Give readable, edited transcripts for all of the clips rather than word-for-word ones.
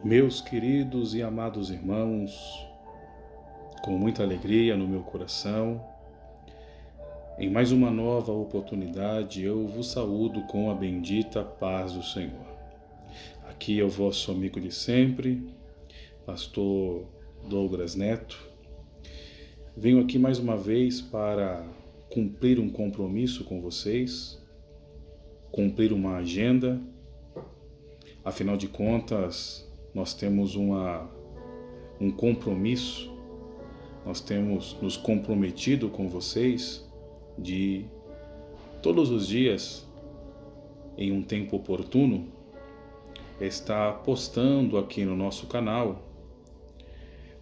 Meus queridos e amados irmãos, com muita alegria no meu coração, em mais uma nova oportunidade eu vos saúdo com a bendita paz do Senhor. Aqui é o vosso amigo de sempre, pastor Douglas Neto. Venho aqui mais uma vez para cumprir um compromisso com vocês, cumprir uma agenda. Afinal de contas, nós temos um compromisso, nós temos nos comprometido com vocês de todos os dias, em um tempo oportuno, estar postando aqui no nosso canal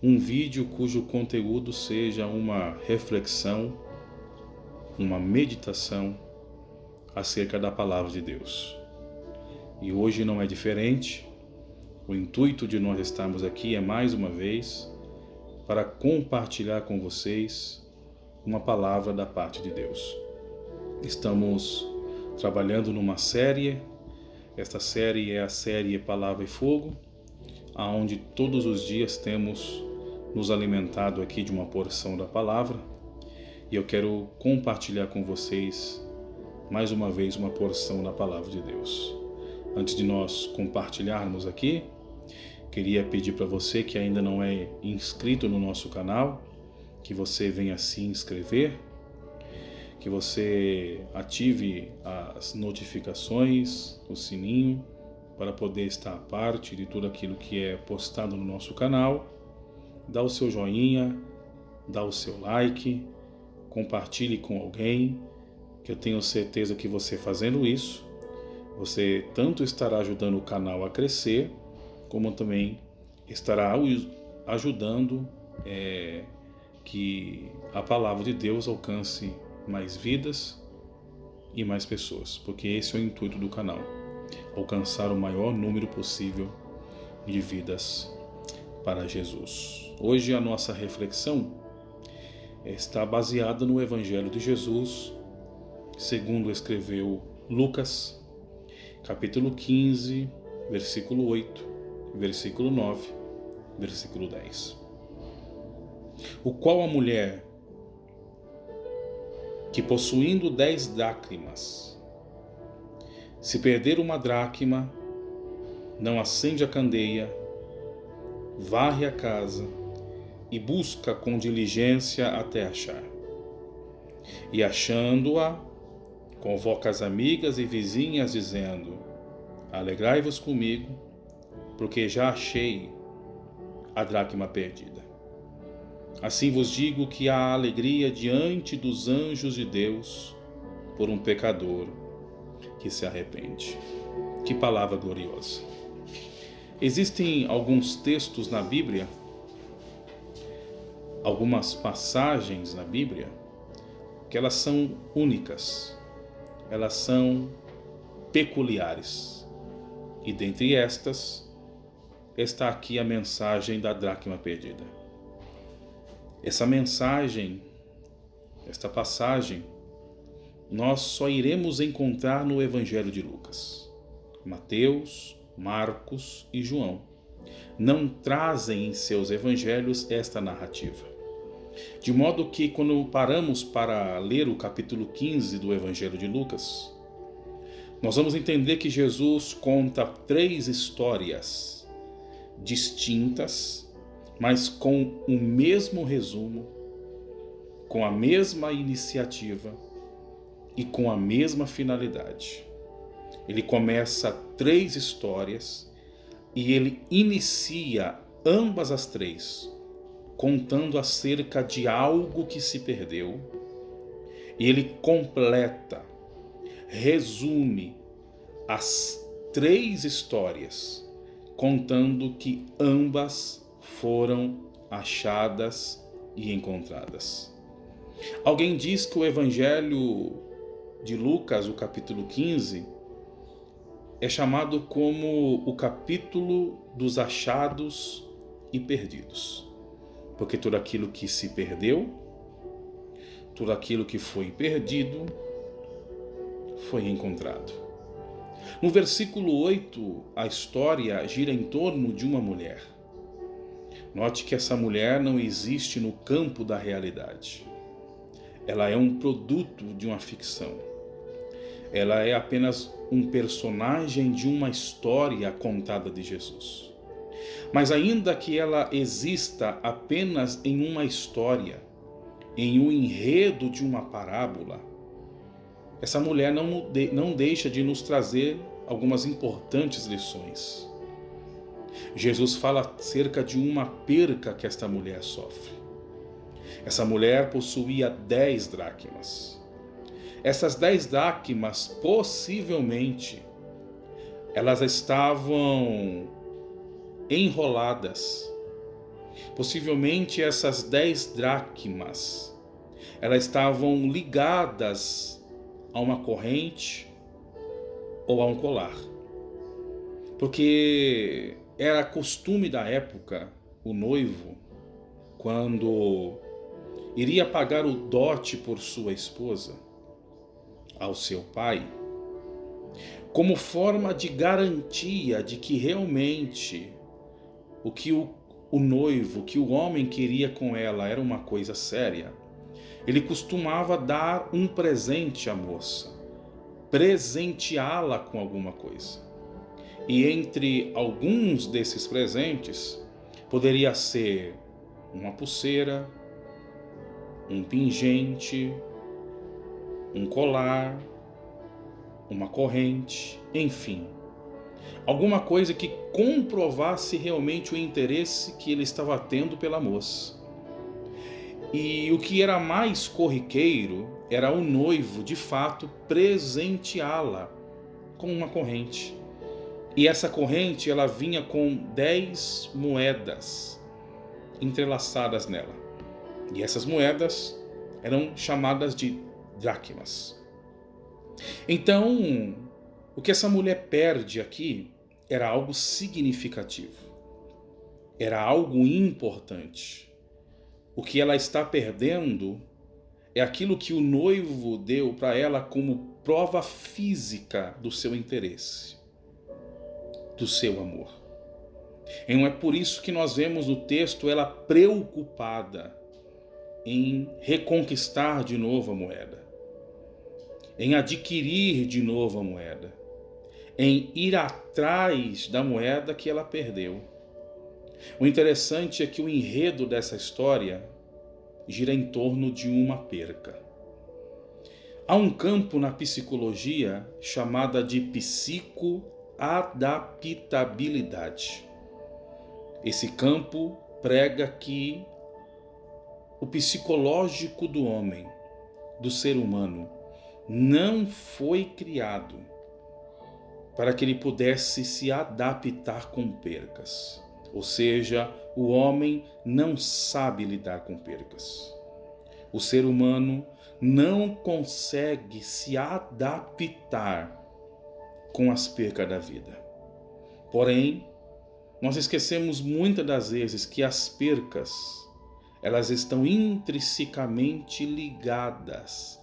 um vídeo cujo conteúdo seja uma reflexão, uma meditação acerca da Palavra de Deus. E hoje não é diferente. O intuito de nós estarmos aqui é mais uma vez para compartilhar com vocês uma palavra da parte de Deus. Estamos trabalhando numa série. Esta série é a série Palavra e Fogo, aonde todos os dias temos nos alimentado aqui de uma porção da palavra, e eu quero compartilhar com vocês mais uma vez uma porção da palavra de Deus. Antes de nós compartilharmos aqui, queria pedir para você que ainda não é inscrito no nosso canal, que você venha se inscrever, que você ative as notificações, o sininho, para poder estar a parte de tudo aquilo que é postado no nosso canal. Dá o seu joinha, dá o seu like, compartilhe com alguém, que eu tenho certeza que você fazendo isso, você tanto estará ajudando o canal a crescer, como também estará ajudando que a palavra de Deus alcance mais vidas e mais pessoas, porque esse é o intuito do canal, alcançar o maior número possível de vidas para Jesus. Hoje a nossa reflexão está baseada no Evangelho de Jesus, segundo escreveu Lucas, capítulo 15, versículo 8, versículo 9, versículo 10. O qual a mulher que possuindo 10 dracmas, se perder uma dracma, não acende a candeia, varre a casa e busca com diligência até achar. E achando-a, convoca as amigas e vizinhas, dizendo: alegrai-vos comigo, porque já achei a dracma perdida. Assim vos digo que há alegria diante dos anjos de Deus por um pecador que se arrepende. Que palavra gloriosa! Existem alguns textos na Bíblia, algumas passagens na Bíblia, que elas são únicas, elas são peculiares. E dentre estas, está aqui a mensagem da dracma perdida. Essa mensagem, esta passagem, nós só iremos encontrar no Evangelho de Lucas. Mateus, Marcos e João não trazem em seus evangelhos esta narrativa. De modo que, quando paramos para ler o capítulo 15 do Evangelho de Lucas, nós vamos entender que Jesus conta 3 histórias distintas, mas com o mesmo resumo, com a mesma iniciativa e com a mesma finalidade. Ele começa 3 histórias e ele inicia ambas as 3 contando acerca de algo que se perdeu, e ele completa, resume as 3 histórias contando que ambas foram achadas e encontradas. Alguém diz que o Evangelho de Lucas, o capítulo 15, é chamado como o capítulo dos achados e perdidos, porque tudo aquilo que se perdeu, tudo aquilo que foi perdido, foi encontrado. No versículo 8, a história gira em torno de uma mulher. Note que essa mulher não existe no campo da realidade. Ela é um produto de uma ficção. Ela é apenas um personagem de uma história contada de Jesus. Mas ainda que ela exista apenas em uma história, em um enredo de uma parábola, essa mulher não deixa de nos trazer algumas importantes lições. Jesus fala acerca de uma perca que esta mulher sofre. Essa mulher possuía 10 dracmas. Essas 10 dracmas, possivelmente, elas estavam enroladas. Possivelmente essas 10 dracmas, elas estavam ligadas a uma corrente ou a um colar. Porque era costume da época, o noivo, quando iria pagar o dote por sua esposa ao seu pai, como forma de garantia de que realmente o que o noivo, que o homem queria com ela era uma coisa séria, ele costumava dar um presente à moça, presenteá-la com alguma coisa. E entre alguns desses presentes, poderia ser uma pulseira, um pingente, um colar, uma corrente, enfim. Alguma coisa que comprovasse realmente o interesse que ele estava tendo pela moça. E o que era mais corriqueiro era o noivo, de fato, presenteá-la com uma corrente. E essa corrente, ela vinha com 10 moedas entrelaçadas nela. E essas moedas eram chamadas de dracmas. Então, o que essa mulher perde aqui era algo significativo. Era algo importante. O que ela está perdendo é aquilo que o noivo deu para ela como prova física do seu interesse, do seu amor. E é por isso que nós vemos no texto ela preocupada em reconquistar de novo a moeda, em adquirir de novo a moeda, em ir atrás da moeda que ela perdeu. O interessante é que o enredo dessa história gira em torno de uma perca. Há um campo na psicologia chamada de psicoadaptabilidade. Esse campo prega que o psicológico do homem, do ser humano, não foi criado para que ele pudesse se adaptar com percas. Ou seja, o homem não sabe lidar com percas. O ser humano não consegue se adaptar com as percas da vida. Porém, nós esquecemos muitas das vezes que as percas, elas estão intrinsecamente ligadas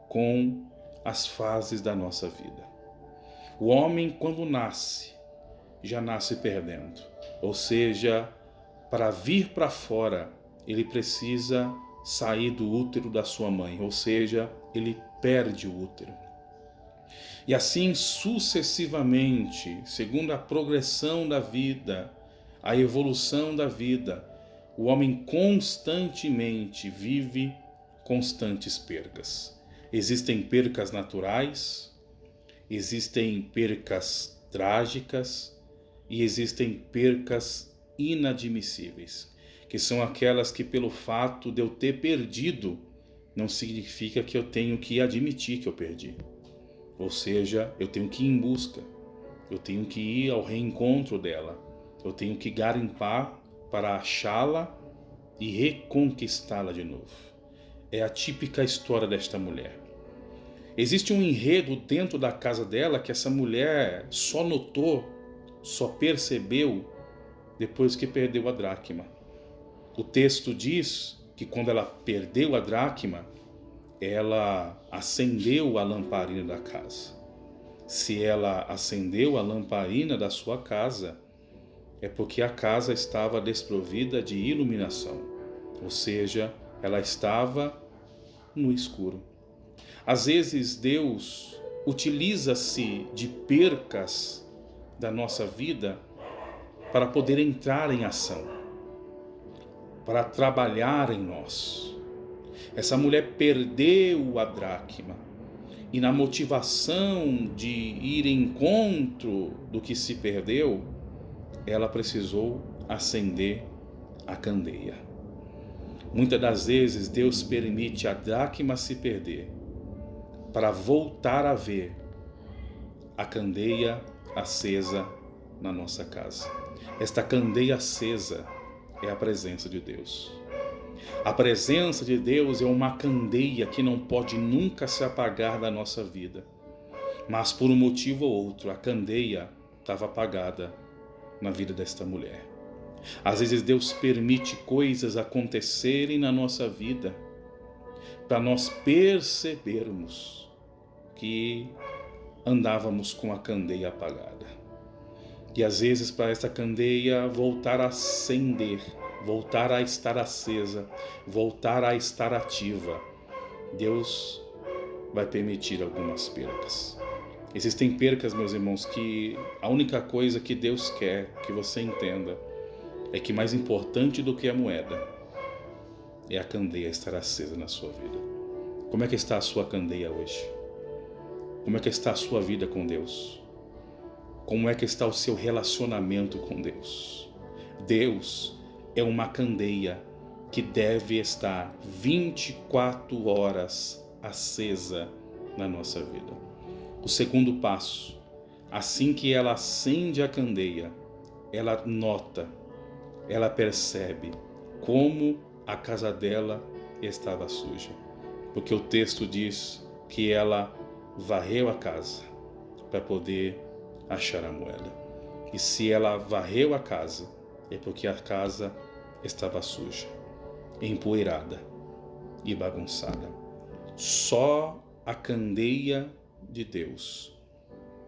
com as fases da nossa vida. O homem, quando nasce, já nasce perdendo. Ou seja, para vir para fora, ele precisa sair do útero da sua mãe. Ou seja, ele perde o útero. E assim sucessivamente, segundo a progressão da vida, a evolução da vida, o homem constantemente vive constantes percas. Existem percas naturais, existem percas trágicas e existem percas inadmissíveis, que são aquelas que pelo fato de eu ter perdido, não significa que eu tenho que admitir que eu perdi. Ou seja, eu tenho que ir em busca, eu tenho que ir ao reencontro dela, eu tenho que garimpar para achá-la e reconquistá-la de novo. É a típica história desta mulher. Existe um enredo dentro da casa dela que essa mulher só notou, só percebeu depois que perdeu a dracma. O texto diz que quando ela perdeu a dracma, ela acendeu a lamparina da casa. Se ela acendeu a lamparina da sua casa, é porque a casa estava desprovida de iluminação, ou seja, ela estava no escuro. Às vezes Deus utiliza-se de percas da nossa vida para poder entrar em ação, para trabalhar em nós. Essa mulher perdeu a dracma e na motivação de ir em encontro do que se perdeu, ela precisou acender a candeia. Muitas das vezes Deus permite a dracma se perder para voltar a ver a candeia acesa na nossa casa. Esta candeia acesa é a presença de Deus. A presença de Deus é uma candeia que não pode nunca se apagar da nossa vida. Mas por um motivo ou outro, a candeia estava apagada na vida desta mulher. Às vezes Deus permite coisas acontecerem na nossa vida para nós percebermos que andávamos com a candeia apagada. E às vezes para essa candeia voltar a acender, voltar a estar acesa, voltar a estar ativa, Deus vai permitir algumas percas. Existem percas, meus irmãos, que a única coisa que Deus quer que você entenda é que mais importante do que a moeda é a candeia estar acesa na sua vida. Como é que está a sua candeia hoje? Como é que está a sua vida com Deus? Como é que está o seu relacionamento com Deus? Deus é uma candeia que deve estar 24 horas acesa na nossa vida. O segundo passo, assim que ela acende a candeia, ela nota, ela percebe como a casa dela estava suja. Porque o texto diz que ela varreu a casa para poder achar a moeda. E se ela varreu a casa, é porque a casa estava suja, empoeirada e bagunçada. Só a candeia de Deus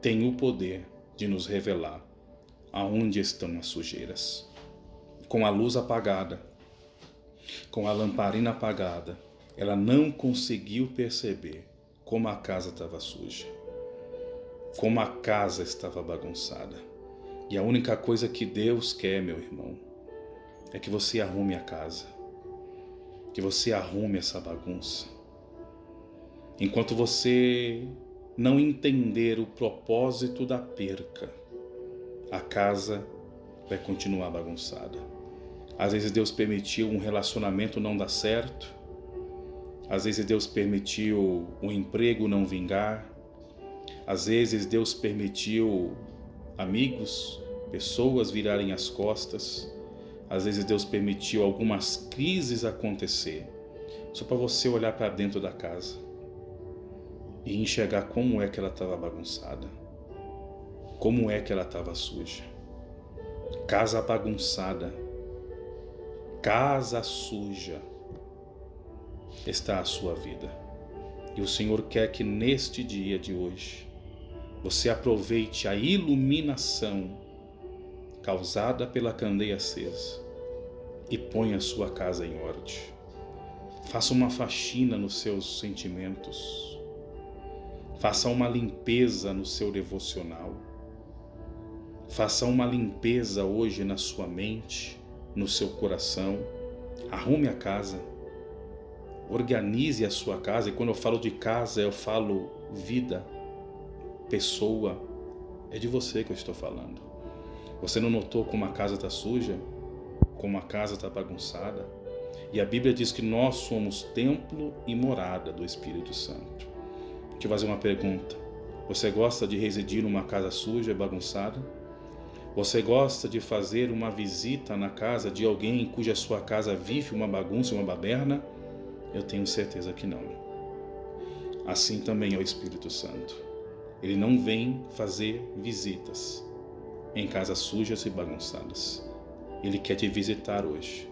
tem o poder de nos revelar aonde estão as sujeiras. Com a luz apagada, com a lamparina apagada, ela não conseguiu perceber como a casa estava suja, como a casa estava bagunçada. E a única coisa que Deus quer, meu irmão, é que você arrume a casa, que você arrume essa bagunça. Enquanto você não entender o propósito da perca, a casa vai continuar bagunçada. Às vezes Deus permitiu um relacionamento não dar certo, às vezes Deus permitiu um emprego não vingar, às vezes Deus permitiu amigos, pessoas virarem as costas, às vezes Deus permitiu algumas crises acontecer, só para você olhar para dentro da casa e enxergar como é que ela estava bagunçada, como é que ela estava suja. Casa bagunçada, casa suja está a sua vida. E o Senhor quer que neste dia de hoje você aproveite a iluminação causada pela candeia acesa e ponha a sua casa em ordem. Faça uma faxina nos seus sentimentos. Faça uma limpeza no seu devocional. Faça uma limpeza hoje na sua mente, no seu coração. Arrume a casa. Organize a sua casa. E quando eu falo de casa, eu falo vida, pessoa. É de você que eu estou falando. Você não notou como a casa está suja? Como a casa está bagunçada? E a Bíblia diz que nós somos templo e morada do Espírito Santo. Deixa eu fazer uma pergunta. Você gosta de residir numa casa suja e bagunçada? Você gosta de fazer uma visita na casa de alguém cuja sua casa vive uma bagunça, uma baderna? Eu tenho certeza que não. Assim também é o Espírito Santo. Ele não vem fazer visitas em casas sujas e bagunçadas. Ele quer te visitar hoje,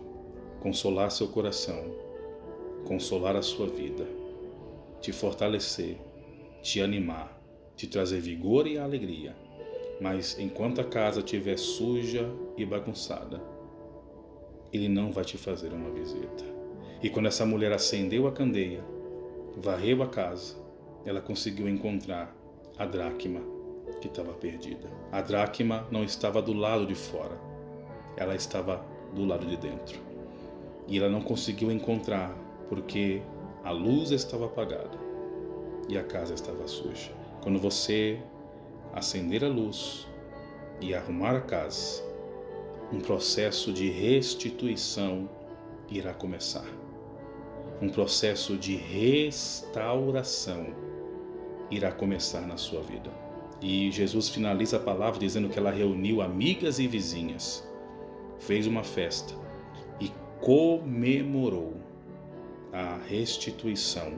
consolar seu coração, consolar a sua vida, te fortalecer, te animar te trazer vigor e alegria. Mas enquanto a casa estiver suja e bagunçada, Ele não vai te fazer uma visita. E quando essa mulher acendeu a candeia, varreu a casa, ela conseguiu encontrar a dracma que estava perdida. A dracma não estava do lado de fora, ela estava do lado de dentro. E ela não conseguiu encontrar porque a luz estava apagada e a casa estava suja. Quando você acender a luz e arrumar a casa, um processo de restituição irá começar. Um processo de restauração irá começar na sua vida. E Jesus finaliza a palavra dizendo que ela reuniu amigas e vizinhas, fez uma festa e comemorou a restituição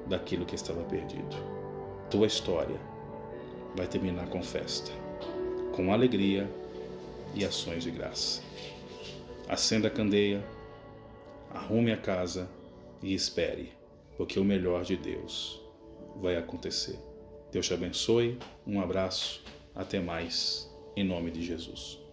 daquilo que estava perdido. Tua história vai terminar com festa, com alegria e ações de graça. Acenda a candeia, arrume a casa e espere, porque o melhor de Deus vai acontecer. Deus te abençoe, um abraço, até mais, em nome de Jesus.